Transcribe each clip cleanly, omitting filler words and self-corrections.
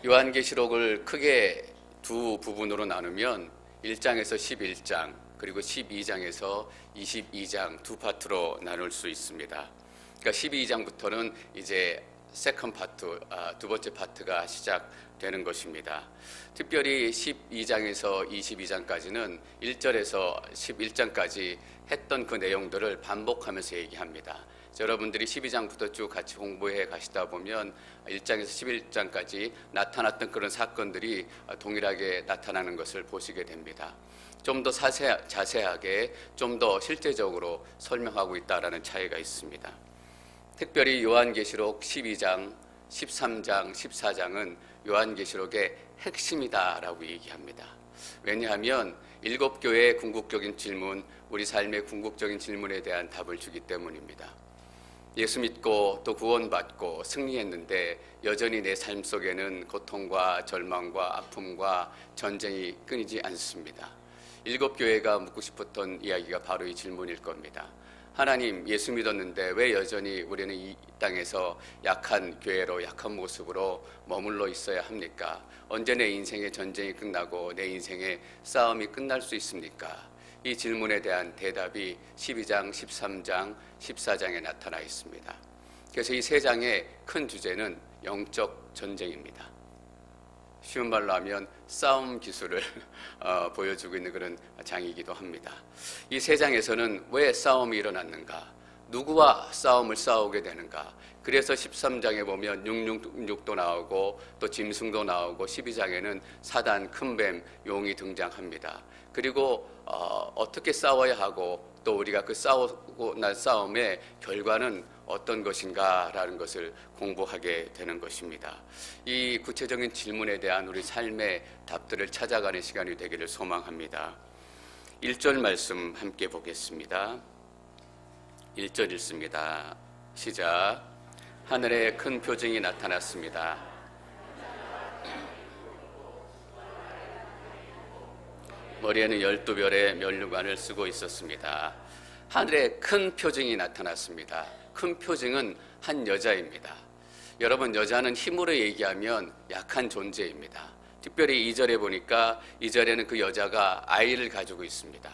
요한계시록을 크게 두 부분으로 나누면 1장에서 11장 그리고 12장에서 22장 두 파트로 나눌 수 있습니다. 그러니까 12장부터는 이제 세컨 파트, 두 번째 파트가 시작되는 것입니다. 특별히 12장에서 22장까지는 1절에서 11장까지 했던 그 내용들을 반복하면서 얘기합니다. 여러분들이 12장부터 쭉 같이 공부해 가시다 보면 1장에서 11장까지 나타났던 그런 사건들이 동일하게 나타나는 것을 보시게 됩니다. 좀 더 자세하게, 좀 더 실제적으로 설명하고 있다는 차이가 있습니다. 특별히 요한계시록 12장, 13장, 14장은 요한계시록의 핵심이다라고 얘기합니다. 왜냐하면 7교회의 궁극적인 질문, 우리 삶의 궁극적인 질문에 대한 답을 주기 때문입니다. 예수 믿고 또 구원받고 승리했는데 여전히 내 삶 속에는 고통과 절망과 아픔과 전쟁이 끊이지 않습니다. 7교회가 묻고 싶었던 이야기가 바로 이 질문일 겁니다. 하나님, 예수 믿었는데 왜 여전히 우리는 이 땅에서 약한 교회로, 약한 모습으로 머물러 있어야 합니까? 언제 내 인생의 전쟁이 끝나고 내 인생의 싸움이 끝날 수 있습니까? 이 질문에 대한 대답이 12장, 13장, 14장에 나타나 있습니다. 그래서 이 세 장의 큰 주제는 영적 전쟁입니다. 쉬운 말로 하면 싸움 기술을 보여주고 있는 그런 장이기도 합니다. 이 세 장에서는 왜 싸움이 일어났는가? 누구와 싸움을 싸우게 되는가? 그래서 13장에 보면 666도 나오고 또 짐승도 나오고 12장에는 사단, 큰뱀, 용이 등장합니다. 그리고 어떻게 싸워야 하고 또 우리가 그 싸우고 난 싸움의 결과는 어떤 것인가라는 것을 공부하게 되는 것입니다. 이 구체적인 질문에 대한 우리 삶의 답들을 찾아가는 시간이 되기를 소망합니다. 1절 말씀 함께 보겠습니다. 1절 읽습니다. 시작. 하늘에 큰 표징이 나타났습니다. 머리에는 12별의 면류관을 쓰고 있었습니다. 하늘에 큰 표징이 나타났습니다. 큰 표징은 한 여자입니다. 여러분, 여자는 힘으로 얘기하면 약한 존재입니다. 특별히 2절에 보니까 2절에는 그 여자가 아이를 가지고 있습니다.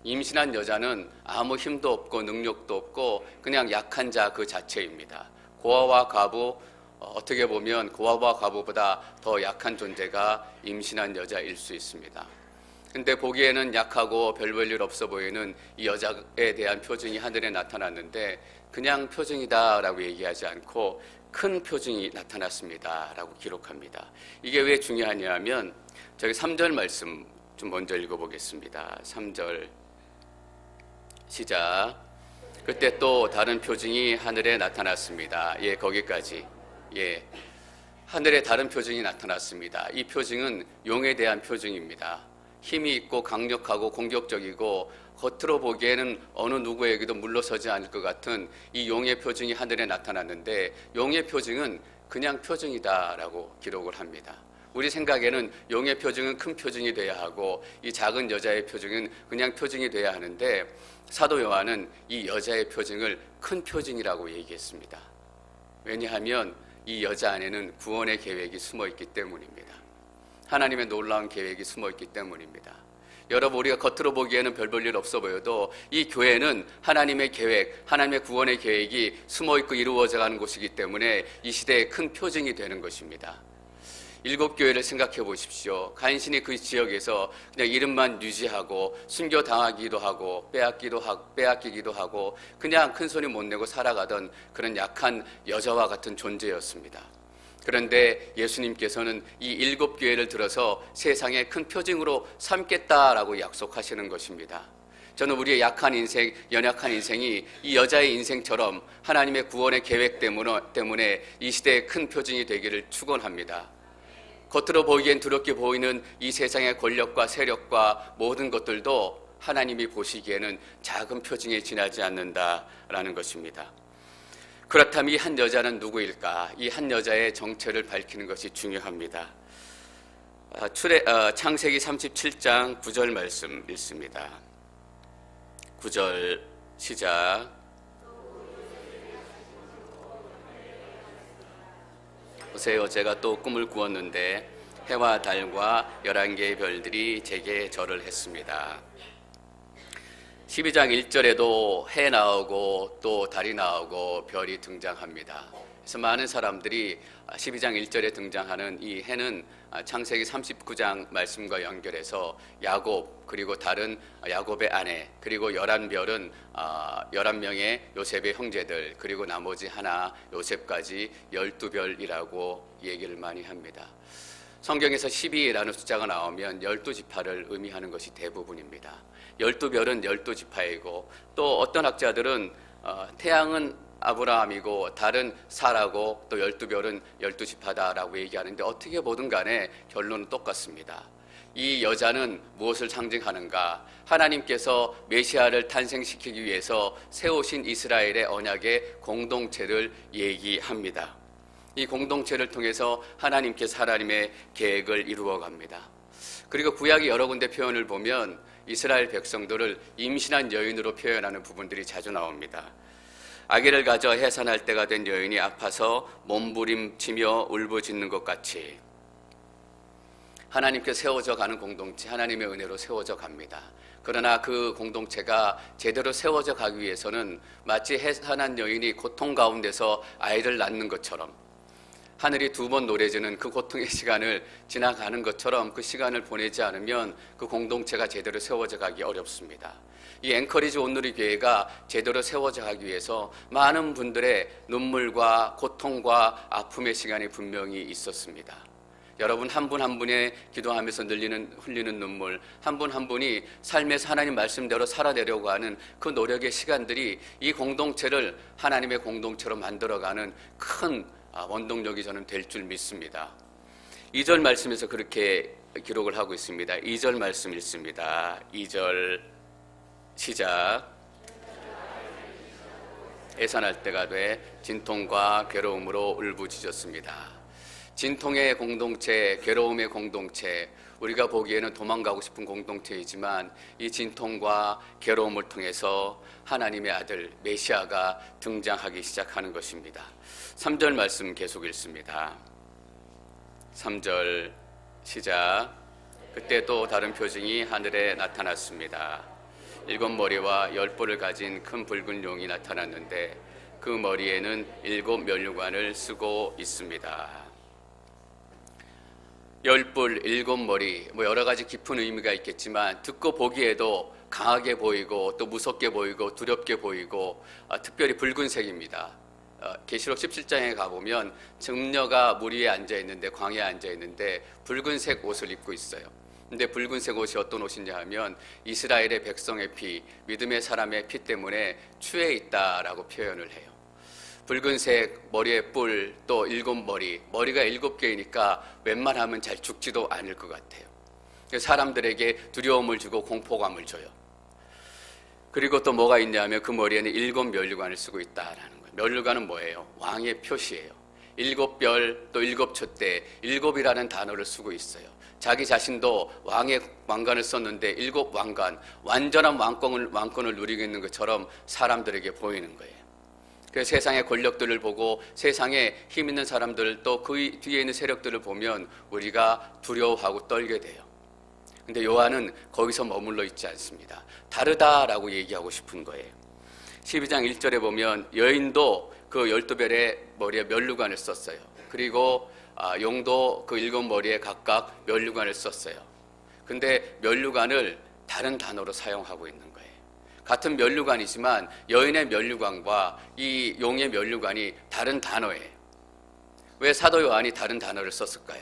임신한 여자는 아무 힘도 없고 능력도 없고 그냥 약한 자 그 자체입니다. 고아와 과부, 어떻게 보면 고아와 과부보다 더 약한 존재가 임신한 여자일 수 있습니다. 근데 보기에는 약하고 별 볼 일 없어 보이는 이 여자에 대한 표징이 하늘에 나타났는데 그냥 표징이다라고 얘기하지 않고 큰 표징이 나타났습니다 라고 기록합니다. 이게 왜 중요하냐면 저기 3절 말씀 좀 먼저 읽어보겠습니다. 3절 시작. 그때 또 다른 표징이 하늘에 나타났습니다. 예, 거기까지. 예, 하늘에 다른 표징이 나타났습니다. 이 표징은 용에 대한 표징입니다. 힘이 있고 강력하고 공격적이고 겉으로 보기에는 어느 누구에게도 물러서지 않을 것 같은 이 용의 표징이 하늘에 나타났는데 용의 표징은 그냥 표징이다라고 기록을 합니다. 우리 생각에는 용의 표징은 큰 표징이 돼야 하고 이 작은 여자의 표징은 그냥 표징이 돼야 하는데 사도 요한은 이 여자의 표징을 큰 표징이라고 얘기했습니다. 왜냐하면 이 여자 안에는 구원의 계획이 숨어 있기 때문입니다. 하나님의 놀라운 계획이 숨어 있기 때문입니다. 여러분, 우리가 겉으로 보기에는 별 볼 일 없어 보여도 이 교회는 하나님의 계획, 하나님의 구원의 계획이 숨어 있고 이루어져 가는 곳이기 때문에 이 시대의 큰 표징이 되는 것입니다. 7교회를 생각해 보십시오. 간신히 그 지역에서 그냥 이름만 유지하고 숨겨당하기도 하고 빼앗기기도 하고 그냥 큰소리 못 내고 살아가던 그런 약한 여자와 같은 존재였습니다. 그런데 예수님께서는 이 7교회를 들어서 세상의 큰 표징으로 삼겠다라고 약속하시는 것입니다. 저는 우리의 약한 인생, 연약한 인생이 이 여자의 인생처럼 하나님의 구원의 계획 때문에 이 시대의 큰 표징이 되기를 축원합니다. 겉으로 보기엔 두렵게 보이는 이 세상의 권력과 세력과 모든 것들도 하나님이 보시기에는 작은 표징에 지나지 않는다라는 것입니다. 그렇다면 이 한 여자는 누구일까? 이 한 여자의 정체를 밝히는 것이 중요합니다. 창세기 37장 9절 말씀 읽습니다. 9절 시작. 보세요, 제가 또 꿈을 꾸었는데 해와 달과 11개의 별들이 제게 절을 했습니다. 12장 1절에도 해 나오고 또 달이 나오고 별이 등장합니다. 그래서 많은 사람들이 12장 1절에 등장하는 이 해는 창세기 39장 말씀과 연결해서 야곱, 그리고 달은 야곱의 아내, 그리고 11별은 11명의 요셉의 형제들, 그리고 나머지 하나 요셉까지 12별이라고 얘기를 많이 합니다. 성경에서 12라는 숫자가 나오면 12지파를 의미하는 것이 대부분입니다. 12별은 12지파이고 또 어떤 학자들은 태양은 아브라함이고 달은 사라고 또 12별은 12지파다라고 얘기하는데 어떻게 보든 간에 결론은 똑같습니다. 이 여자는 무엇을 상징하는가? 하나님께서 메시아를 탄생시키기 위해서 세우신 이스라엘의 언약의 공동체를 얘기합니다. 이 공동체를 통해서 하나님께서 하나님의 계획을 이루어갑니다. 그리고 구약의 여러 군데 표현을 보면 이스라엘 백성들을 임신한 여인으로 표현하는 부분들이 자주 나옵니다. 아기를 가져 해산할 때가 된 여인이 아파서 몸부림치며 울부짖는 것 같이 하나님께 세워져 가는 공동체, 하나님의 은혜로 세워져 갑니다. 그러나 그 공동체가 제대로 세워져 가기 위해서는 마치 해산한 여인이 고통 가운데서 아이를 낳는 것처럼 하늘이 두 번 노래지는 그 고통의 시간을 지나가는 것처럼 그 시간을 보내지 않으면 그 공동체가 제대로 세워져 가기 어렵습니다. 이 앵커리지 온누리 교회가 제대로 세워져 가기 위해서 많은 분들의 눈물과 고통과 아픔의 시간이 분명히 있었습니다. 여러분 한 분 한 분의 기도하면서 흘리는 눈물, 한 분 한 분이 삶에서 하나님 말씀대로 살아내려고 하는 그 노력의 시간들이 이 공동체를 하나님의 공동체로 만들어가는 큰 원동력이 저는 될 줄 믿습니다. 2절 말씀에서 그렇게 기록을 하고 있습니다. 2절 말씀 읽습니다. 2절 시작. 해산할 때가 돼 진통과 괴로움으로 울부짖었습니다. 진통의 공동체, 괴로움의 공동체, 우리가 보기에는 도망가고 싶은 공동체이지만 이 진통과 괴로움을 통해서 하나님의 아들 메시아가 등장하기 시작하는 것입니다. 3절 말씀 계속 읽습니다. 3절 시작. 그때 또 다른 표징이 하늘에 나타났습니다. 7머리와 10뿔을 가진 큰 붉은 용이 나타났는데 그 머리에는 7 면류관을 쓰고 있습니다. 10뿔, 7머리, 여러 가지 깊은 의미가 있겠지만 듣고 보기에도 강하게 보이고 또 무섭게 보이고 두렵게 보이고 특별히 붉은색입니다. 계시록 17장에 가보면 증녀가 물 위에 앉아있는데 광야에 앉아있는데 붉은색 옷을 입고 있어요. 근데 붉은색 옷이 어떤 옷이냐 하면 이스라엘의 백성의 피, 믿음의 사람의 피 때문에 추해 있다라고 표현을 해요. 붉은색 머리에 뿔, 또 7머리, 머리가 7개이니까 웬만하면 잘 죽지도 않을 것 같아요. 사람들에게 두려움을 주고 공포감을 줘요. 그리고 또 뭐가 있냐면 그 머리에는 7 면류관을 쓰고 있다라는 거예요. 면류관은 뭐예요? 왕의 표시예요. 7별 또 7촛대, 7이라는 단어를 쓰고 있어요. 자기 자신도 왕의 왕관을 썼는데 7 왕관, 완전한 왕권을 누리고 있는 것처럼 사람들에게 보이는 거예요. 그 세상의 권력들을 보고 세상에 힘 있는 사람들 또 그 뒤에 있는 세력들을 보면 우리가 두려워하고 떨게 돼요. 근데 요한은 거기서 머물러 있지 않습니다. 다르다라고 얘기하고 싶은 거예요. 12장 1절에 보면 여인도 그 12별의 머리에 면류관을 썼어요. 그리고 용도 그 7머리에 각각 면류관을 썼어요. 근데 면류관을 다른 단어로 사용하고 있는 거예요. 같은 면류관이지만 여인의 면류관과 이 용의 면류관이 다른 단어예요. 왜 사도 요한이 다른 단어를 썼을까요?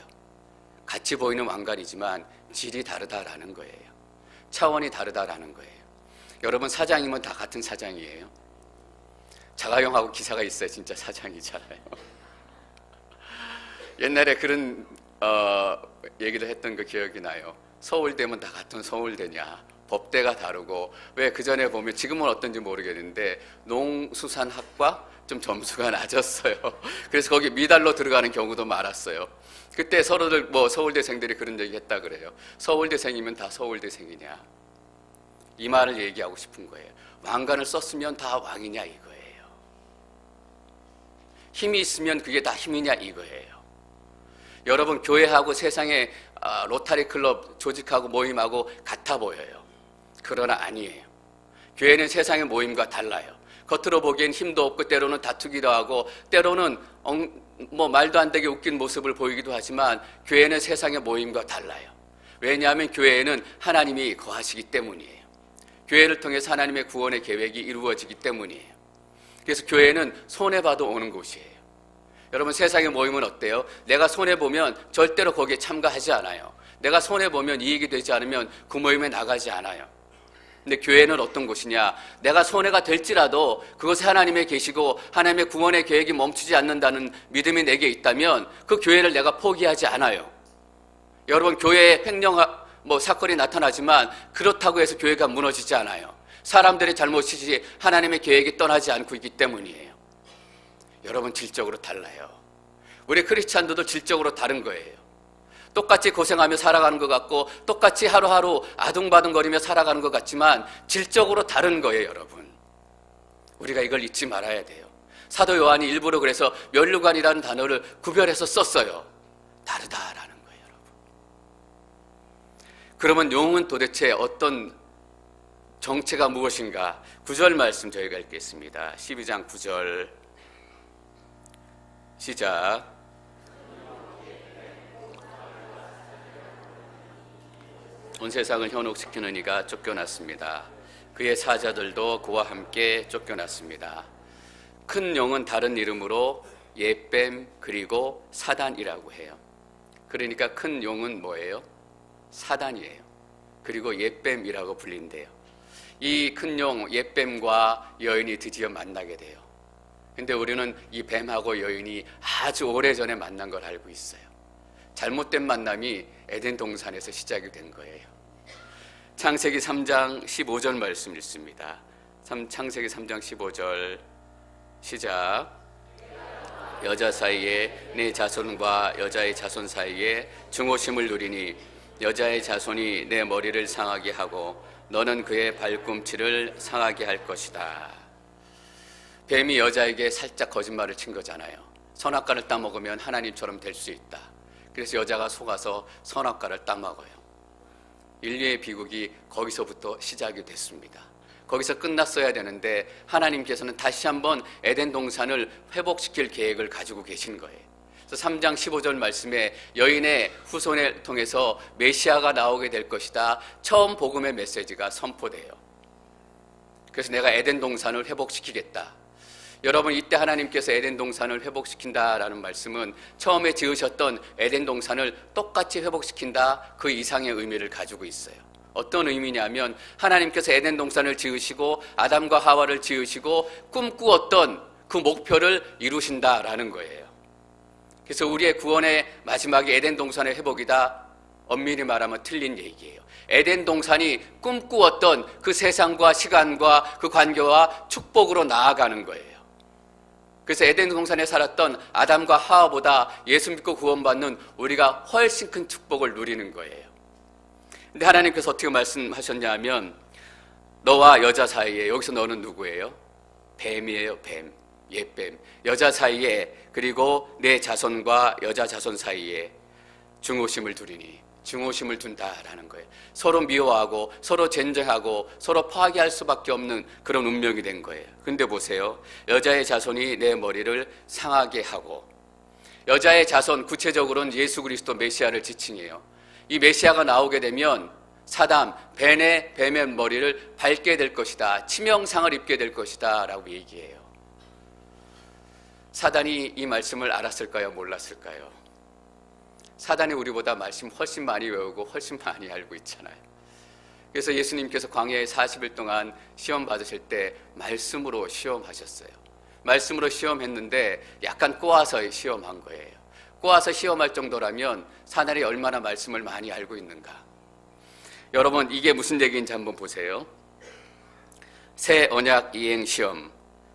같이 보이는 왕관이지만 질이 다르다라는 거예요. 차원이 다르다라는 거예요. 여러분 사장이면 다 같은 사장이에요. 자가용하고 기사가 있어야 진짜 사장이잖아요. 옛날에 그런 얘기를 했던 그 기억이 나요. 서울대면 다 같은 서울대냐, 법대가 다르고, 왜 그전에 보면 지금은 어떤지 모르겠는데 농수산학과 좀 점수가 낮았어요. 그래서 거기 미달로 들어가는 경우도 많았어요. 그때 서로들 서울대생들이 그런 얘기 했다 그래요. 서울대생이면 다 서울대생이냐, 이 말을 얘기하고 싶은 거예요. 왕관을 썼으면 다 왕이냐 이거예요. 힘이 있으면 그게 다 힘이냐 이거예요. 여러분, 교회하고 세상의 로타리 클럽 조직하고 모임하고 같아 보여요. 그러나 아니에요. 교회는 세상의 모임과 달라요. 겉으로 보기엔 힘도 없고 때로는 다투기도 하고 때로는 말도 안 되게 웃긴 모습을 보이기도 하지만 교회는 세상의 모임과 달라요. 왜냐하면 교회에는 하나님이 거하시기 때문이에요. 교회를 통해서 하나님의 구원의 계획이 이루어지기 때문이에요. 그래서 교회는 손해봐도 오는 곳이에요. 여러분, 세상의 모임은 어때요? 내가 손해보면 절대로 거기에 참가하지 않아요. 내가 손해보면 이익이 되지 않으면 그 모임에 나가지 않아요. 근데 교회는 어떤 곳이냐? 내가 손해가 될지라도 그것에 하나님이 계시고 하나님의 구원의 계획이 멈추지 않는다는 믿음이 내게 있다면 그 교회를 내가 포기하지 않아요. 여러분, 교회에 횡령 사건이 나타나지만 그렇다고 해서 교회가 무너지지 않아요. 사람들의 잘못이지 하나님의 계획이 떠나지 않고 있기 때문이에요. 여러분, 질적으로 달라요. 우리 크리스찬들도 질적으로 다른 거예요. 똑같이 고생하며 살아가는 것 같고 똑같이 하루하루 아둥바둥거리며 살아가는 것 같지만 질적으로 다른 거예요. 여러분, 우리가 이걸 잊지 말아야 돼요. 사도 요한이 일부러 그래서 면류관이라는 단어를 구별해서 썼어요. 다르다라는 거예요. 여러분, 그러면 용은 도대체 어떤 정체가 무엇인가? 9절 말씀 저희가 읽겠습니다. 12장 9절 시작. 온 세상을 현혹시키는 이가 쫓겨났습니다. 그의 사자들도 그와 함께 쫓겨났습니다. 큰 용은 다른 이름으로 옙뱀 그리고 사단이라고 해요. 그러니까 큰 용은 뭐예요? 사단이에요. 그리고 옙뱀이라고 불린대요. 이 큰 용 옙뱀과 여인이 드디어 만나게 돼요. 근데 우리는 이 뱀하고 여인이 아주 오래전에 만난 걸 알고 있어요. 잘못된 만남이 에덴 동산에서 시작이 된 거예요. 창세기 3장 15절 말씀 읽습니다. 창세기 3장 15절 시작. 여자 사이에 내 자손과 여자의 자손 사이에 중호심을 누리니 여자의 자손이 내 머리를 상하게 하고 너는 그의 발꿈치를 상하게 할 것이다. 뱀이 여자에게 살짝 거짓말을 친 거잖아요. 선악과를 따먹으면 하나님처럼 될 수 있다. 그래서 여자가 속아서 선악과를 따먹어요. 인류의 비극이 거기서부터 시작이 됐습니다. 거기서 끝났어야 되는데 하나님께서는 다시 한번 에덴 동산을 회복시킬 계획을 가지고 계신 거예요. 그래서 3장 15절 말씀에 여인의 후손을 통해서 메시아가 나오게 될 것이다. 처음 복음의 메시지가 선포돼요. 그래서 내가 에덴 동산을 회복시키겠다. 여러분, 이때 하나님께서 에덴 동산을 회복시킨다라는 말씀은 처음에 지으셨던 에덴 동산을 똑같이 회복시킨다, 그 이상의 의미를 가지고 있어요. 어떤 의미냐면 하나님께서 에덴 동산을 지으시고 아담과 하와를 지으시고 꿈꾸었던 그 목표를 이루신다라는 거예요. 그래서 우리의 구원의 마지막이 에덴 동산의 회복이다, 엄밀히 말하면 틀린 얘기예요. 에덴 동산이 꿈꾸었던 그 세상과 시간과 그 관계와 축복으로 나아가는 거예요. 그래서 에덴 동산에 살았던 아담과 하와보다 예수 믿고 구원받는 우리가 훨씬 큰 축복을 누리는 거예요. 근데 하나님께서 어떻게 말씀하셨냐 하면 너와 여자 사이에, 여기서 너는 누구예요? 뱀이에요. 뱀, 옙뱀. 여자 사이에, 그리고 내 자손과 여자 자손 사이에 중호심을 두리니, 중호심을 둔다라는 거예요. 서로 미워하고 서로 쟁쟁하고 서로 파괴할 수밖에 없는 그런 운명이 된 거예요. 근데 보세요. 여자의 자손이 내 머리를 상하게 하고, 여자의 자손, 구체적으로는 예수 그리스도 메시아를 지칭해요. 이 메시아가 나오게 되면 사단, 뱀의 머리를 밟게 될 것이다, 치명상을 입게 될 것이다 라고 얘기해요. 사단이 이 말씀을 알았을까요? 몰랐을까요? 사단이 우리보다 말씀 훨씬 많이 외우고 훨씬 많이 알고 있잖아요. 그래서 예수님께서 광야에 40일 동안 시험 받으실 때 말씀으로 시험하셨어요. 말씀으로 시험했는데 약간 꼬아서 시험한 거예요. 꼬아서 시험할 정도라면 사단이 얼마나 말씀을 많이 알고 있는가. 여러분, 이게 무슨 얘기인지 한번 보세요. 새 언약 이행 시험,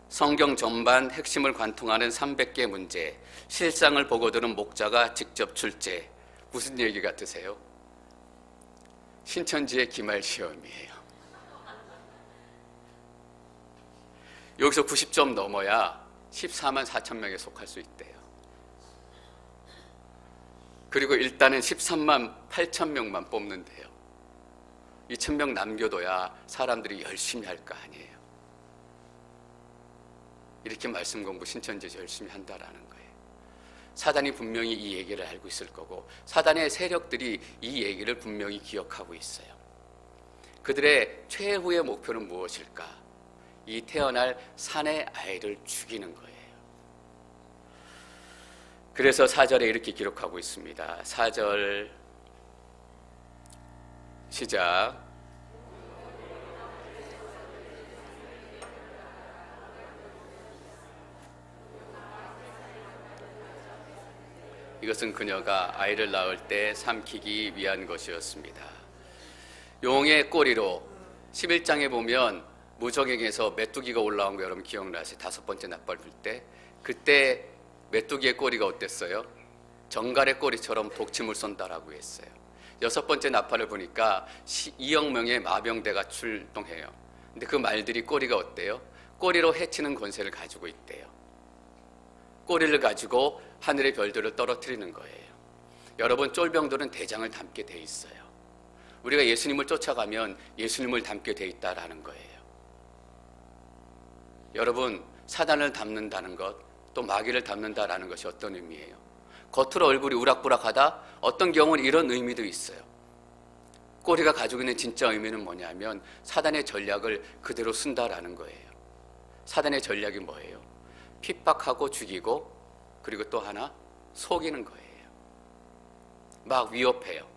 성경 전반 핵심을 관통하는 300개 문제, 실상을 보고 들은 목자가 직접 출제. 무슨 얘기 같으세요? 신천지의 기말 시험이에요. 여기서 90점 넘어야 14만 4천 명에 속할 수 있대요. 그리고 일단은 13만 8천 명만 뽑는데요. 2,000명 남겨둬야 사람들이 열심히 할 거 아니에요. 이렇게 말씀 공부 신천지에서 열심히 한다라는 거예요. 사단이 분명히 이 얘기를 알고 있을 거고 사단의 세력들이 이 얘기를 분명히 기억하고 있어요. 그들의 최후의 목표는 무엇일까? 이 태어날 산의 아이를 죽이는 거예요. 그래서 4절에 이렇게 기록하고 있습니다. 4절 시작. 이것은 그녀가 아이를 낳을 때 삼키기 위한 것이었습니다. 용의 꼬리로 11장에 보면 무적행에서 메뚜기가 올라온 거 여러분 기억나세요? 5번째 나팔 불 때 그때 메뚜기의 꼬리가 어땠어요? 정갈의 꼬리처럼 독침을 쏜다라고 했어요. 6번째 나팔을 보니까 2억 명의 마병대가 출동해요. 근데 그 말들이 꼬리가 어때요? 꼬리로 해치는 권세를 가지고 있대요. 꼬리를 가지고 하늘의 별들을 떨어뜨리는 거예요. 여러분 쫄병들은 대장을 담게 돼 있어요. 우리가 예수님을 쫓아가면 예수님을 담게 돼 있다라는 거예요. 여러분 사단을 담는다는 것, 또 마귀를 담는다라는 것이 어떤 의미예요? 겉으로 얼굴이 우락부락하다? 어떤 경우는 이런 의미도 있어요. 꼬리가 가지고 있는 진짜 의미는 뭐냐면 사단의 전략을 그대로 쓴다라는 거예요. 사단의 전략이 뭐예요? 핍박하고 죽이고 그리고 또 하나 속이는 거예요. 막 위협해요.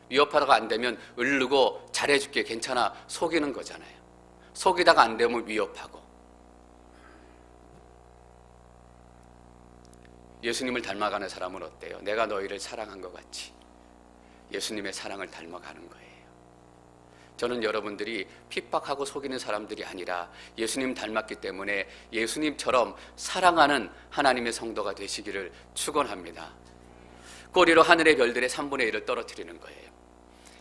위협하다가 안 되면 으르고 잘해줄게 괜찮아 속이는 거잖아요. 속이다가 안 되면 위협하고. 예수님을 닮아가는 사람은 어때요? 내가 너희를 사랑한 것 같이 예수님의 사랑을 닮아가는 거예요. 저는 여러분들이 핍박하고 속이는 사람들이 아니라 예수님 닮았기 때문에 예수님처럼 사랑하는 하나님의 성도가 되시기를 축원합니다. 꼬리로 하늘의 별들의 3분의 1을 떨어뜨리는 거예요.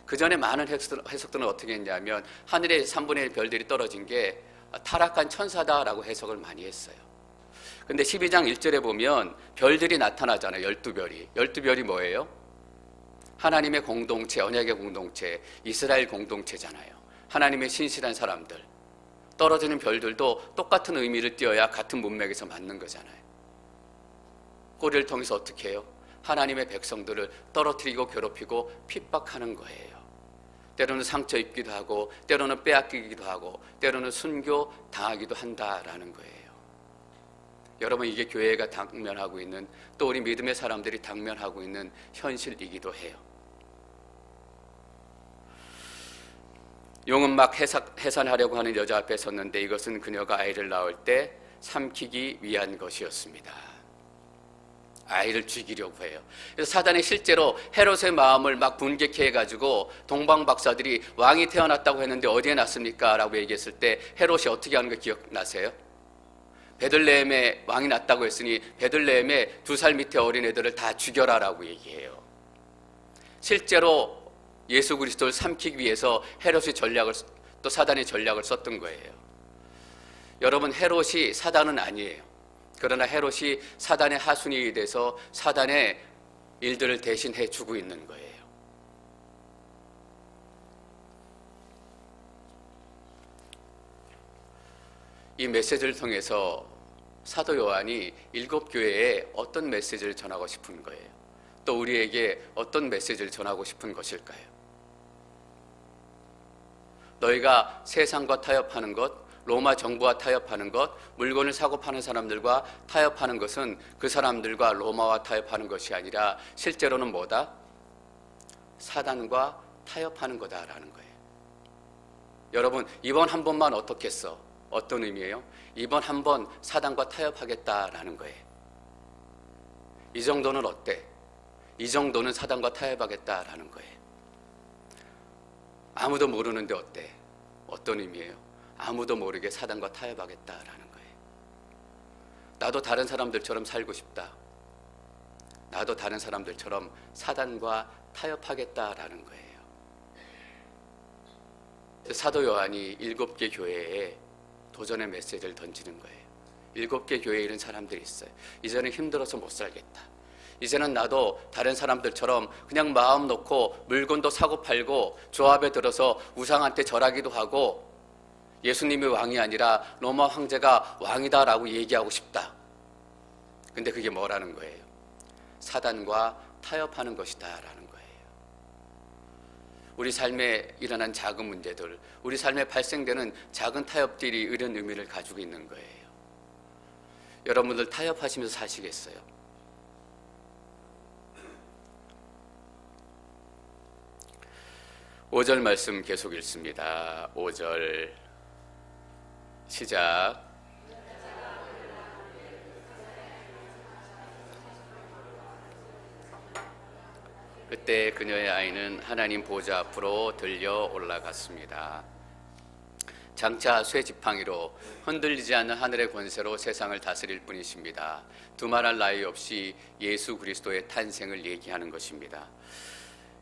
그 전에 많은 해석들은 어떻게 했냐면 하늘의 3분의 1 별들이 떨어진 게 타락한 천사다라고 해석을 많이 했어요. 근데 12장 1절에 보면 별들이 나타나잖아요. 12별이. 12별이 뭐예요? 하나님의 공동체, 언약의 공동체, 이스라엘 공동체잖아요. 하나님의 신실한 사람들. 떨어지는 별들도 똑같은 의미를 띄어야 같은 문맥에서 맞는 거잖아요. 꼬리를 통해서 어떻게 해요? 하나님의 백성들을 떨어뜨리고 괴롭히고 핍박하는 거예요. 때로는 상처 입기도 하고 때로는 빼앗기기도 하고 때로는 순교 당하기도 한다라는 거예요. 여러분 이게 교회가 당면하고 있는 또 우리 믿음의 사람들이 당면하고 있는 현실이기도 해요. 용은 막 해산하려고 하는 여자 앞에 섰는데 이것은 그녀가 아이를 낳을 때 삼키기 위한 것이었습니다. 아이를 죽이려고 해요. 그래서 사단이 실제로 헤롯의 마음을 막 분개케 해가지고 동방 박사들이 왕이 태어났다고 했는데 어디에 났습니까? 라고 얘기했을 때 헤롯이 어떻게 하는 거 기억나세요? 베들레헴에 왕이 났다고 했으니 베들레헴에 2살 밑에 어린애들을 다 죽여라 라고 얘기해요. 실제로 예수 그리스도를 삼키기 위해서 헤롯의 전략을 또 사단의 전략을 썼던 거예요. 여러분 헤롯이 사단은 아니에요. 그러나 헤롯이 사단의 하순이 돼서 사단의 일들을 대신해 주고 있는 거예요. 이 메시지를 통해서 사도 요한이 7교회에 어떤 메시지를 전하고 싶은 거예요? 또 우리에게 어떤 메시지를 전하고 싶은 것일까요? 너희가 세상과 타협하는 것, 로마 정부와 타협하는 것, 물건을 사고 파는 사람들과 타협하는 것은 그 사람들과 로마와 타협하는 것이 아니라 실제로는 뭐다? 사단과 타협하는 거다라는 거예요. 여러분 이번 한 번만 어떻겠어? 어떤 의미예요? 이번 한 번 사단과 타협하겠다라는 거예요. 이 정도는 어때? 이 정도는 사단과 타협하겠다라는 거예요. 아무도 모르는데 어때? 어떤 의미예요? 아무도 모르게 사단과 타협하겠다라는 거예요. 나도 다른 사람들처럼 살고 싶다. 나도 다른 사람들처럼 사단과 타협하겠다라는 거예요. 사도 요한이 7개 교회에 도전의 메시지를 던지는 거예요. 7개 교회에 이런 사람들이 있어요. 이제는 힘들어서 못 살겠다. 이제는 나도 다른 사람들처럼 그냥 마음 놓고 물건도 사고 팔고 조합에 들어서 우상한테 절하기도 하고 예수님이 왕이 아니라 로마 황제가 왕이다라고 얘기하고 싶다. 근데 그게 뭐라는 거예요? 사단과 타협하는 것이다라는 거예요. 우리 삶에 일어난 작은 문제들, 우리 삶에 발생되는 작은 타협들이 이런 의미를 가지고 있는 거예요. 여러분들 타협하시면서 사시겠어요? 5절 말씀 계속 읽습니다. 5절 시작. 그때 그녀의 아이는 하나님 보좌 앞으로 들려 올라갔습니다. 장차 쇠지팡이로 흔들리지 않는 하늘의 권세로 세상을 다스릴 분이십니다. 두말할 나위 없이 예수 그리스도의 탄생을 얘기하는 것입니다.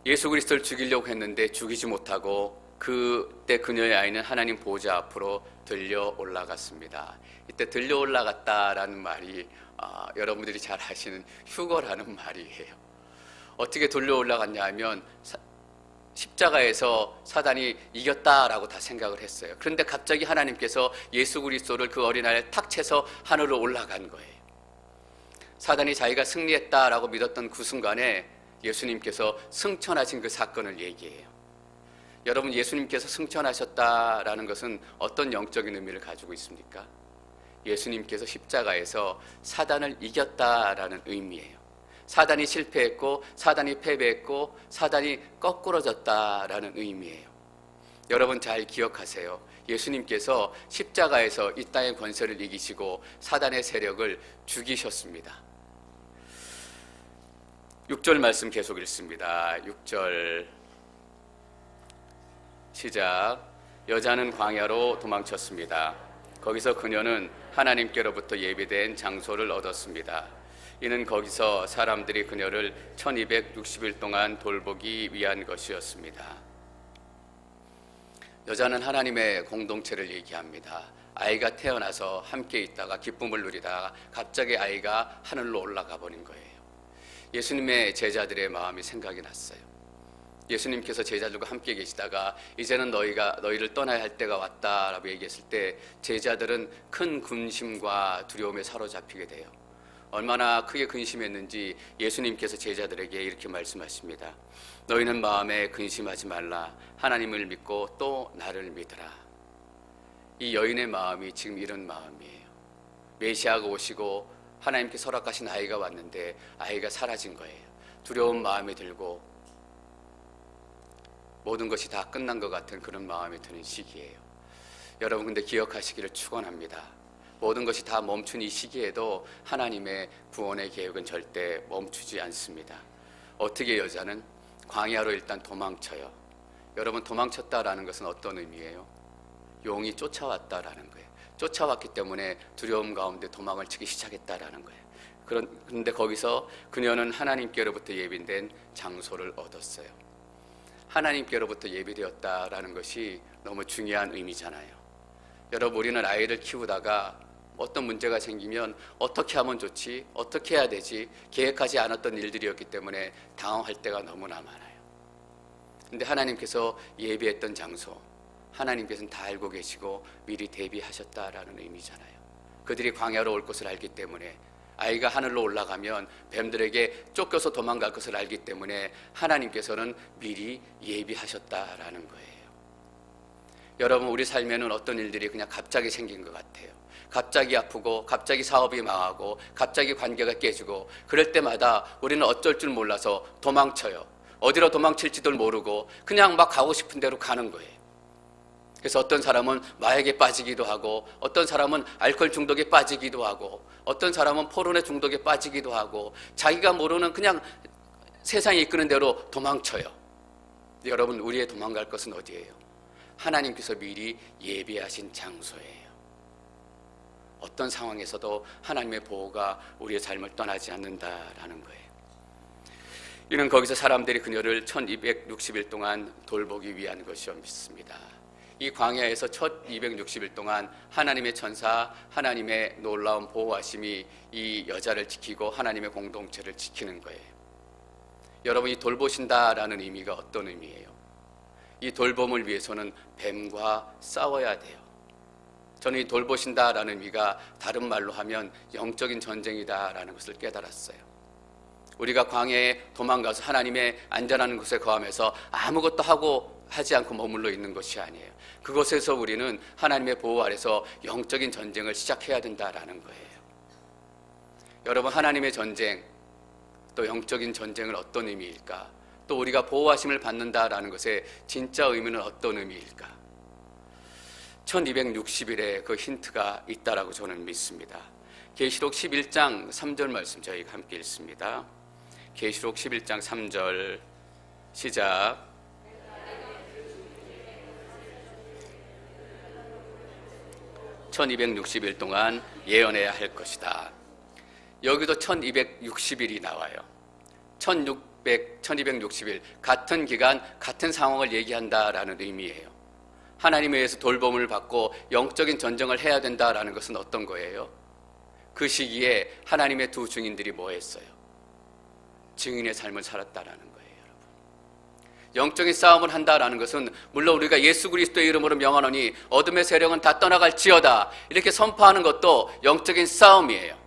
예수 그리스도를 죽이려고 했는데 죽이지 못하고 그때 그녀의 아이는 하나님 보좌 앞으로 들려 올라갔습니다. 이때 들려 올라갔다라는 말이 여러분들이 잘 아시는 휴거라는 말이에요. 어떻게 들려 올라갔냐 하면 십자가에서 사단이 이겼다라고 다 생각을 했어요. 그런데 갑자기 하나님께서 예수 그리스도를 그 어린아이를 탁 채서 하늘로 올라간 거예요. 사단이 자기가 승리했다라고 믿었던 그 순간에 예수님께서 승천하신 그 사건을 얘기해요. 여러분, 예수님께서 승천하셨다라는 것은 어떤 영적인 의미를 가지고 있습니까? 예수님께서 십자가에서 사단을 이겼다라는 의미예요. 사단이 실패했고 사단이 패배했고 사단이 거꾸러졌다라는 의미예요. 여러분 잘 기억하세요. 예수님께서 십자가에서 이 땅의 권세를 이기시고 사단의 세력을 죽이셨습니다. 6절 말씀 계속 읽습니다. 6절 시작. 여자는 광야로 도망쳤습니다. 거기서 그녀는 하나님께로부터 예비된 장소를 얻었습니다. 이는 거기서 사람들이 그녀를 1260일 동안 돌보기 위한 것이었습니다. 여자는 하나님의 공동체를 얘기합니다. 아이가 태어나서 함께 있다가 기쁨을 누리다가 갑자기 아이가 하늘로 올라가 버린 거예요. 예수님의 제자들의 마음이 생각이 났어요. 예수님께서 제자들과 함께 계시다가 이제는 너희를 떠나야 할 때가 왔다라고 얘기했을 때 제자들은 큰 근심과 두려움에 사로잡히게 돼요. 얼마나 크게 근심했는지 예수님께서 제자들에게 이렇게 말씀하십니다. 너희는 마음에 근심하지 말라. 하나님을 믿고 또 나를 믿으라. 이 여인의 마음이 지금 이런 마음이에요. 메시아가 오시고 하나님께서 허락하신 아이가 왔는데 아이가 사라진 거예요. 두려운 마음이 들고 모든 것이 다 끝난 것 같은 그런 마음이 드는 시기예요. 여러분 근데 기억하시기를 축원합니다. 모든 것이 다 멈춘 이 시기에도 하나님의 구원의 계획은 절대 멈추지 않습니다. 어떻게 여자는 광야로 일단 도망쳐요. 여러분 도망쳤다라는 것은 어떤 의미예요? 용이 쫓아왔다라는 거예요. 쫓아왔기 때문에 두려움 가운데 도망을 치기 시작했다라는 거예요. 그런데 거기서 그녀는 하나님께로부터 예비된 장소를 얻었어요. 하나님께로부터 예비되었다라는 것이 너무 중요한 의미잖아요. 여러분 우리는 아이를 키우다가 어떤 문제가 생기면 어떻게 하면 좋지? 어떻게 해야 되지? 계획하지 않았던 일들이었기 때문에 당황할 때가 너무나 많아요. 근데 하나님께서 예비했던 장소, 하나님께서는 다 알고 계시고 미리 대비하셨다라는 의미잖아요. 그들이 광야로 올 것을 알기 때문에 아이가 하늘로 올라가면 뱀들에게 쫓겨서 도망갈 것을 알기 때문에 하나님께서는 미리 예비하셨다라는 거예요. 여러분 우리 삶에는 어떤 일들이 그냥 갑자기 생긴 것 같아요. 갑자기 아프고 갑자기 사업이 망하고 갑자기 관계가 깨지고 그럴 때마다 우리는 어쩔 줄 몰라서 도망쳐요. 어디로 도망칠지도 모르고 그냥 막 가고 싶은 대로 가는 거예요. 그래서 어떤 사람은 마약에 빠지기도 하고 어떤 사람은 알코올 중독에 빠지기도 하고 어떤 사람은 포르노 중독에 빠지기도 하고 자기가 모르는 그냥 세상이 이끄는 대로 도망쳐요. 여러분 우리의 도망갈 것은 어디예요? 하나님께서 미리 예비하신 장소예요. 어떤 상황에서도 하나님의 보호가 우리의 삶을 떠나지 않는다라는 거예요. 이는 거기서 사람들이 그녀를 1260일 동안 돌보기 위한 것이었습니다. 이 광야에서 첫 260일 동안 하나님의 천사, 하나님의 놀라운 보호하심이 이 여자를 지키고 하나님의 공동체를 지키는 거예요. 여러분, 이 돌보신다라는 의미가 어떤 의미예요? 이 돌봄을 위해서는 뱀과 싸워야 돼요. 저는 이 돌보신다라는 의미가 다른 말로 하면 영적인 전쟁이다라는 것을 깨달았어요. 우리가 광야에 도망가서 하나님의 안전한 곳에 거하면서 아무것도 하지 않고 머물러 있는 것이 아니에요. 그곳에서 우리는 하나님의 보호 아래서 영적인 전쟁을 시작해야 된다라는 거예요. 여러분, 하나님의 전쟁, 또 영적인 전쟁은 어떤 의미일까? 또 우리가 보호하심을 받는다라는 것의 진짜 의미는 어떤 의미일까? 1260일에 그 힌트가 있다라고 저는 믿습니다. 계시록 11장 3절 말씀 저희가 함께 읽습니다. 계시록 11장 3절 시작. (1260일) 동안 예언해야 할 것이다. 여기도 1260일이 나와요. 1260일, 같은 기간, 같은 상황을 얘기한다라는 의미예요. 하나님에 의해서 돌봄을 받고 영적인 전쟁을 해야 된다라는 것은 어떤 거예요? 그 시기에 하나님의 두 증인들이 뭐 했어요? 증인의 삶을 살았다라는 거예요, 여러분. 영적인 싸움을 한다라는 것은 물론 우리가 예수 그리스도의 이름으로 명하노니 어둠의 세력은 다 떠나갈지어다 이렇게 선포하는 것도 영적인 싸움이에요.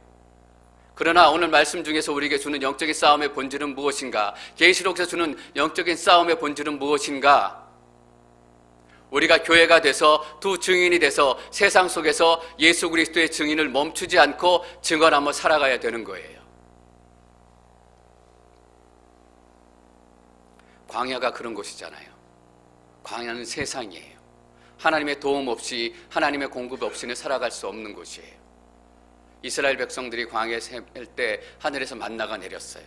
그러나 오늘 말씀 중에서 우리에게 주는 영적인 싸움의 본질은 무엇인가? 계시록에서 주는 영적인 싸움의 본질은 무엇인가? 우리가 교회가 돼서 두 증인이 돼서 세상 속에서 예수 그리스도의 증인을 멈추지 않고 증언하며 살아가야 되는 거예요. 광야가 그런 곳이잖아요. 광야는 세상이에요. 하나님의 도움 없이, 하나님의 공급 없이는 살아갈 수 없는 곳이에요. 이스라엘 백성들이 광야에 살 때 하늘에서 만나가 내렸어요.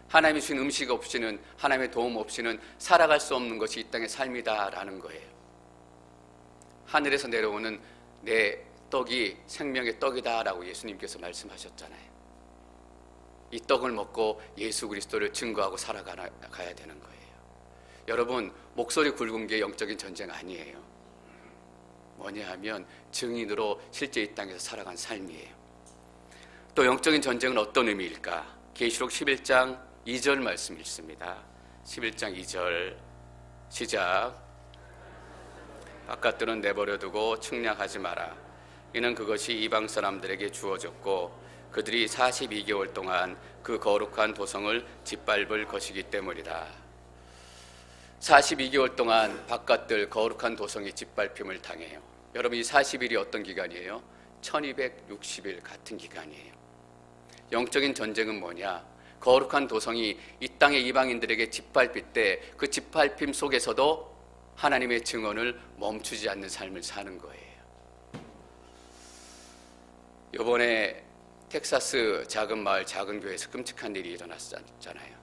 하나님이 주신 음식 없이는, 하나님의 도움 없이는 살아갈 수 없는 것이 이 땅의 삶이다라는 거예요. 하늘에서 내려오는 내 떡이 생명의 떡이다라고 예수님께서 말씀하셨잖아요. 이 떡을 먹고 예수 그리스도를 증거하고 살아가야 되는 거예요. 여러분, 목소리 굵은 게 영적인 전쟁 아니에요. 뭐냐 하면 증인으로 실제 이 땅에서 살아간 삶이에요. 또 영적인 전쟁은 어떤 의미일까? 계시록 11장 2절 말씀 읽습니다. 11장 2절 시작. 바깥들은 내버려두고 측량하지 마라. 이는 그것이 이방 사람들에게 주어졌고 그들이 42개월 동안 그 거룩한 도성을 짓밟을 것이기 때문이다. 42개월 동안 바깥들 거룩한 도성이 짓밟힘을 당해요. 여러분, 이 40일이 어떤 기간이에요? 1260일 같은 기간이에요. 영적인 전쟁은 뭐냐? 거룩한 도성이 이 땅의 이방인들에게 짓밟힐 때 그 짓밟힘 속에서도 하나님의 증언을 멈추지 않는 삶을 사는 거예요. 이번에 텍사스 작은 마을 작은 교회에서 끔찍한 일이 일어났잖아요.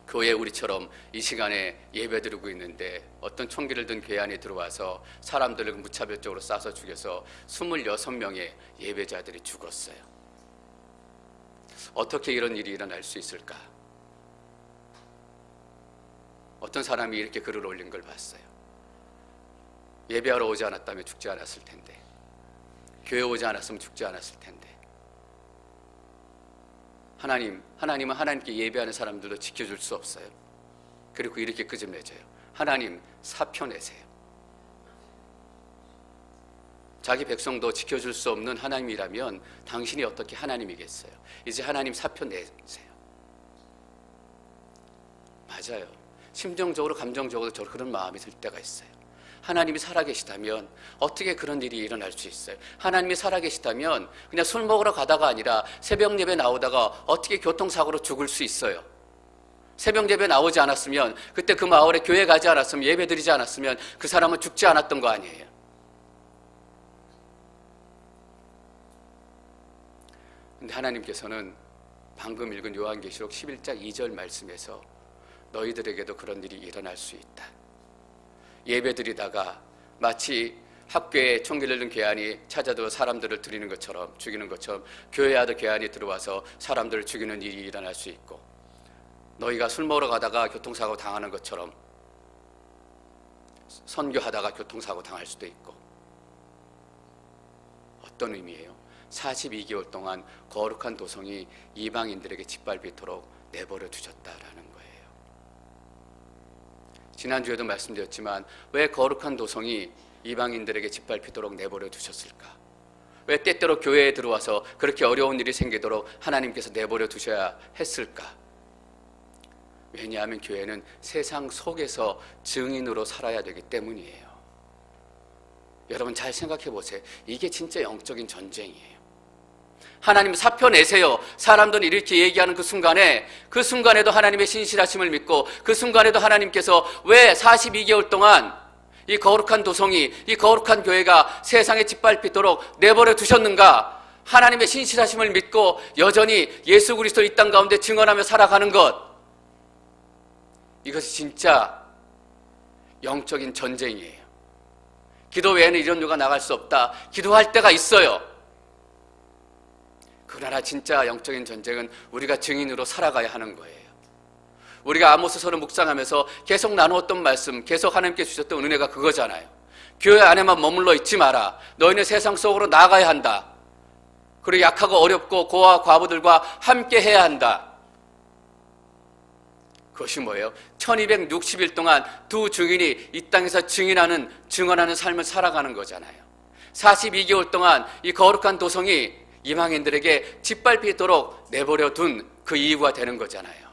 교회 우리처럼 이 시간에 예배드리고 있는데 어떤 총기를 든 교회 안에 들어와서 사람들을 무차별적으로 쏴서 죽여서 26명의 예배자들이 죽었어요. 어떻게 이런 일이 일어날 수 있을까? 어떤 사람이 이렇게 글을 올린 걸 봤어요. 예배하러 오지 않았다면 죽지 않았을 텐데, 교회 오지 않았으면 죽지 않았을 텐데, 하나님은 하나님께 예배하는 사람들도 지켜줄 수 없어요. 그리고 이렇게 끄집내져요. 하나님, 사표 내세요. 자기 백성도 지켜줄 수 없는 하나님이라면 당신이 어떻게 하나님이겠어요? 이제 하나님 사표 내세요. 맞아요. 심정적으로 감정적으로 저런 그런 마음이 들 때가 있어요. 하나님이 살아계시다면 어떻게 그런 일이 일어날 수 있어요? 하나님이 살아계시다면 그냥 술 먹으러 가다가 아니라 새벽 예배 나오다가 어떻게 교통사고로 죽을 수 있어요? 새벽 예배 나오지 않았으면, 그때 그 마을에 교회 가지 않았으면, 예배 드리지 않았으면 그 사람은 죽지 않았던 거 아니에요? 근데 하나님께서는 방금 읽은 요한계시록 11장 2절 말씀에서 너희들에게도 그런 일이 일어날 수 있다. 예배드리다가 마치 학교에 총기를 든 괴한이 찾아들어 사람들을 죽이는 것처럼 교회 안에 괴한이 들어와서 사람들을 죽이는 일이 일어날 수 있고, 너희가 술 먹으러 가다가 교통사고 당하는 것처럼 선교하다가 교통사고 당할 수도 있고. 어떤 의미예요? 42개월 동안 거룩한 도성이 이방인들에게 짓밟히도록 내버려 두셨다라는 거예요. 지난주에도 말씀드렸지만 왜 거룩한 도성이 이방인들에게 짓밟히도록 내버려 두셨을까? 왜 때때로 교회에 들어와서 그렇게 어려운 일이 생기도록 하나님께서 내버려 두셔야 했을까? 왜냐하면 교회는 세상 속에서 증인으로 살아야 되기 때문이에요. 여러분 잘 생각해 보세요. 이게 진짜 영적인 전쟁이에요. 하나님 사표 내세요. 사람들이 이렇게 얘기하는 그 순간에도 하나님의 신실하심을 믿고 그 순간에도 하나님께서 왜 42개월 동안 이 거룩한 도성이, 이 거룩한 교회가 세상에 짓밟히도록 내버려 두셨는가? 하나님의 신실하심을 믿고 여전히 예수 그리스도 이 땅 가운데 증언하며 살아가는 것, 이것이 진짜 영적인 전쟁이에요. 기도 외에는 이런 누가 나갈 수 없다. 기도할 때가 있어요. 그러나 진짜 영적인 전쟁은 우리가 증인으로 살아가야 하는 거예요. 우리가 아모스서를 묵상하면서 계속 나누었던 말씀, 계속 하나님께 주셨던 은혜가 그거잖아요. 교회 안에만 머물러 있지 마라. 너희는 세상 속으로 나가야 한다. 그리고 약하고 어렵고 고아와 과부들과 함께 해야 한다. 그것이 뭐예요? 1260일 동안 두 증인이 이 땅에서 증언하는 삶을 살아가는 거잖아요. 42개월 동안 이 거룩한 도성이 이방인들에게 짓밟히도록 내버려 둔 그 이유가 되는 거잖아요.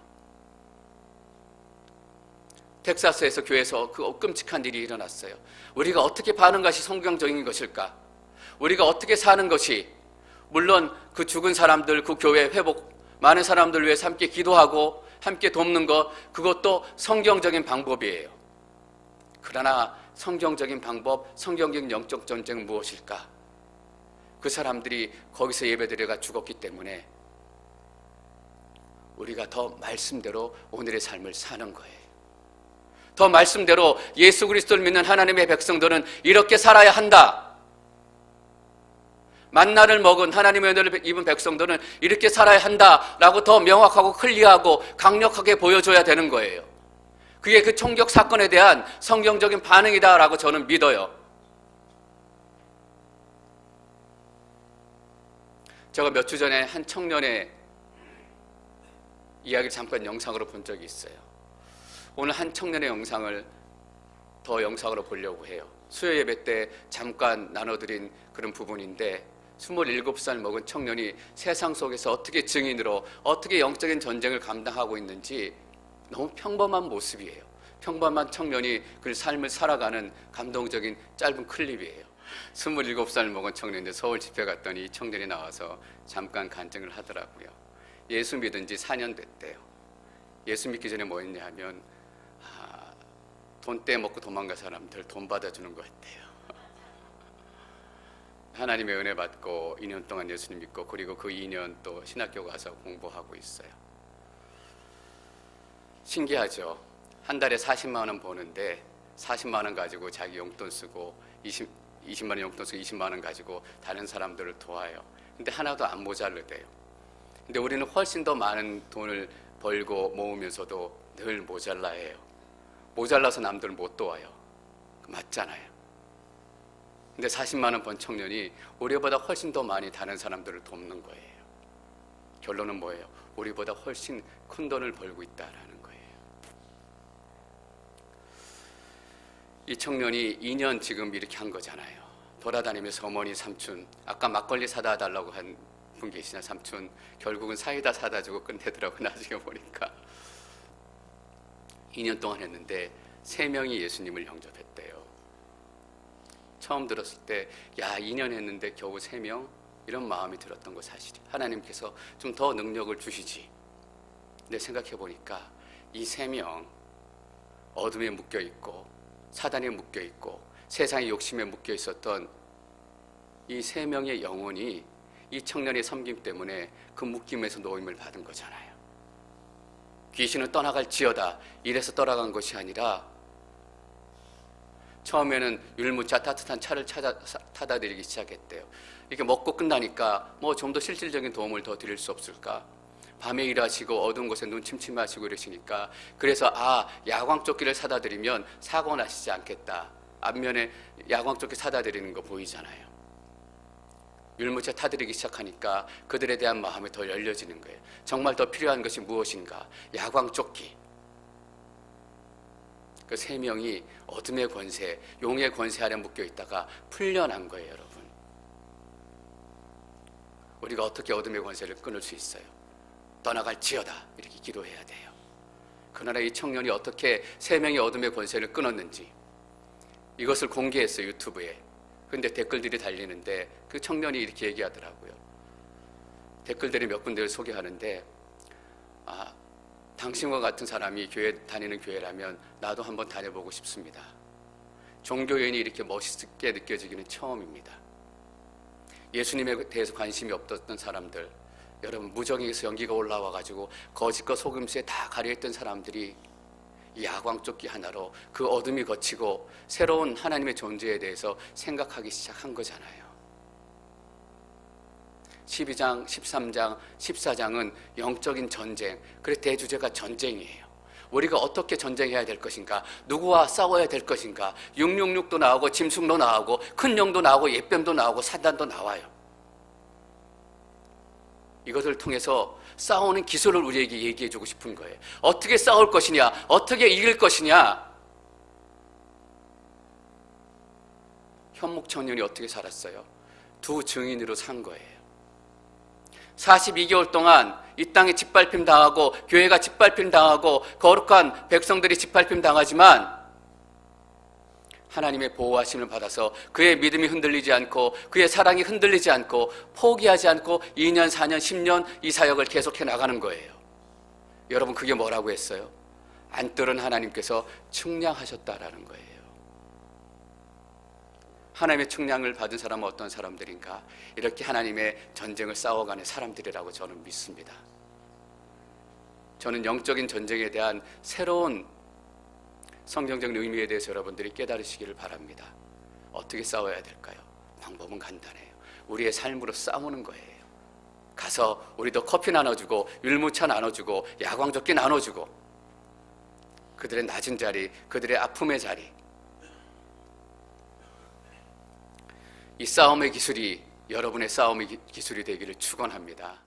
텍사스에서 교회에서 그 끔찍한 일이 일어났어요. 우리가 어떻게 반응 것이 성경적인 것일까? 우리가 어떻게 사는 것이, 물론 그 죽은 사람들, 그 교회 회복, 많은 사람들 위해서 함께 기도하고 함께 돕는 것, 그것도 성경적인 방법이에요. 그러나 성경적인 방법, 성경적인 영적 전쟁은 무엇일까? 그 사람들이 거기서 예배드려가 죽었기 때문에 우리가 더 말씀대로 오늘의 삶을 사는 거예요. 더 말씀대로 예수 그리스도를 믿는 하나님의 백성들은 이렇게 살아야 한다. 만나를 먹은 하나님의 은혜를 입은 백성들은 이렇게 살아야 한다라고 더 명확하고 클리어하고 강력하게 보여줘야 되는 거예요. 그게 그 총격 사건에 대한 성경적인 반응이다라고 저는 믿어요. 제가 몇 주 전에 한 청년의 이야기를 잠깐 영상으로 본 적이 있어요. 오늘 한 청년의 영상을 더 영상으로 보려고 해요. 수요 예배 때 잠깐 나눠드린 그런 부분인데 27살 먹은 청년이 세상 속에서 어떻게 증인으로 어떻게 영적인 전쟁을 감당하고 있는지 너무 평범한 모습이에요. 평범한 청년이 그 삶을 살아가는 감동적인 짧은 클립이에요. 27살 먹은 청년인데 서울 집회 갔더니 이 청년이 나와서 잠깐 간증을 하더라고요. 예수 믿은 지 4년 됐대요. 예수 믿기 전에 뭐 했냐 하면 돈 떼먹고 도망간 사람들 돈 받아주는 거 했대요. 하나님의 은혜 받고 2년 동안 예수님 믿고 그리고 그 2년 또 신학교 가서 공부하고 있어요. 신기하죠? 한 달에 40만 원 버는데 40만 원 가지고 자기 용돈 쓰고 20만 원 용돈 쓰고 20만 원 가지고 다른 사람들을 도와요. 근데 하나도 안 모자르대요. 근데 우리는 훨씬 더 많은 돈을 벌고 모으면서도 늘 모자라해요. 모자라서 남들 못 도와요. 맞잖아요. 근데 40만 원 번 청년이 우리보다 훨씬 더 많이 다른 사람들을 돕는 거예요. 결론은 뭐예요? 우리보다 훨씬 큰 돈을 벌고 있다라는 거예요. 이 청년이 2년 지금 이렇게 한 거잖아요. 돌아다니면서 어머니, 삼촌, 아까 막걸리 사다 달라고 한 분 계시나 삼촌, 결국은 사이다 사다 주고 끝내더라고. 나중에 보니까 2년 동안 했는데 3명이 예수님을 영접했대요. 처음 들었을 때 야 2년 했는데 겨우 3명? 이런 마음이 들었던 거 사실이에요. 하나님께서 좀 더 능력을 주시지. 근데 생각해 보니까 이 3명 어둠에 묶여 있고 사단에 묶여 있고 세상의 욕심에 묶여 있었던 이 3명의 영혼이 이 청년의 섬김 때문에 그 묶임에서 노임을 받은 거잖아요. 귀신은 떠나갈지어다 이래서 떠나간 것이 아니라 처음에는 율무차 따뜻한 차를 타다 드리기 시작했대요. 이렇게 먹고 끝나니까 뭐 좀 더 실질적인 도움을 더 드릴 수 없을까? 밤에 일하시고 어두운 곳에 눈 침침하시고 이러시니까 그래서 야광조끼를 사다 드리면 사고 나시지 않겠다. 앞면에 야광조끼 사다 드리는 거 보이잖아요. 율무차 타드리기 시작하니까 그들에 대한 마음이 더 열려지는 거예요. 정말 더 필요한 것이 무엇인가? 야광조끼. 그 세 명이 어둠의 권세, 용의 권세 아래 묶여 있다가 풀려난 거예요, 여러분. 우리가 어떻게 어둠의 권세를 끊을 수 있어요? 떠나갈지어다 이렇게 기도해야 돼요. 그러나 이 청년이 어떻게 세 명의 어둠의 권세를 끊었는지 이것을 공개했어요, 유튜브에. 근데 댓글들이 달리는데 그 청년이 이렇게 얘기하더라고요. 댓글들이 몇 군데를 소개하는데 당신과 같은 사람이 다니는 교회라면 나도 한번 다녀보고 싶습니다. 종교인이 이렇게 멋있게 느껴지기는 처음입니다. 예수님에 대해서 관심이 없었던 사람들, 여러분 무정에서 연기가 올라와가지고 거짓과 속임수에 다 가려있던 사람들이 이 야광조끼 하나로 그 어둠이 거치고 새로운 하나님의 존재에 대해서 생각하기 시작한 거잖아요. 12장, 13장, 14장은 영적인 전쟁, 그래서 대주제가 전쟁이에요. 우리가 어떻게 전쟁해야 될 것인가, 누구와 싸워야 될 것인가, 666도 나오고 짐승도 나오고 큰 영도 나오고 옛뱀도 나오고 사단도 나와요. 이것을 통해서 싸우는 기술을 우리에게 얘기해 주고 싶은 거예요. 어떻게 싸울 것이냐, 어떻게 이길 것이냐. 현목 청년이 어떻게 살았어요? 두 증인으로 산 거예요. 42개월 동안 이 땅에 짓밟힘 당하고 교회가 짓밟힘 당하고 거룩한 백성들이 짓밟힘 당하지만 하나님의 보호하심을 받아서 그의 믿음이 흔들리지 않고 그의 사랑이 흔들리지 않고 포기하지 않고 2년, 4년, 10년 이 사역을 계속해 나가는 거예요. 여러분 그게 뭐라고 했어요? 안뜰은 하나님께서 측량하셨다라는 거예요. 하나님의 측량을 받은 사람은 어떤 사람들인가? 이렇게 하나님의 전쟁을 싸워가는 사람들이라고 저는 믿습니다. 저는 영적인 전쟁에 대한 새로운 성경적 의미에 대해서 여러분들이 깨달으시기를 바랍니다. 어떻게 싸워야 될까요? 방법은 간단해요. 우리의 삶으로 싸우는 거예요. 가서 우리도 커피 나눠주고 율무차 나눠주고 야광조끼 나눠주고 그들의 낮은 자리, 그들의 아픔의 자리, 이 싸움의 기술이 여러분의 싸움의 기술이 되기를 축원합니다.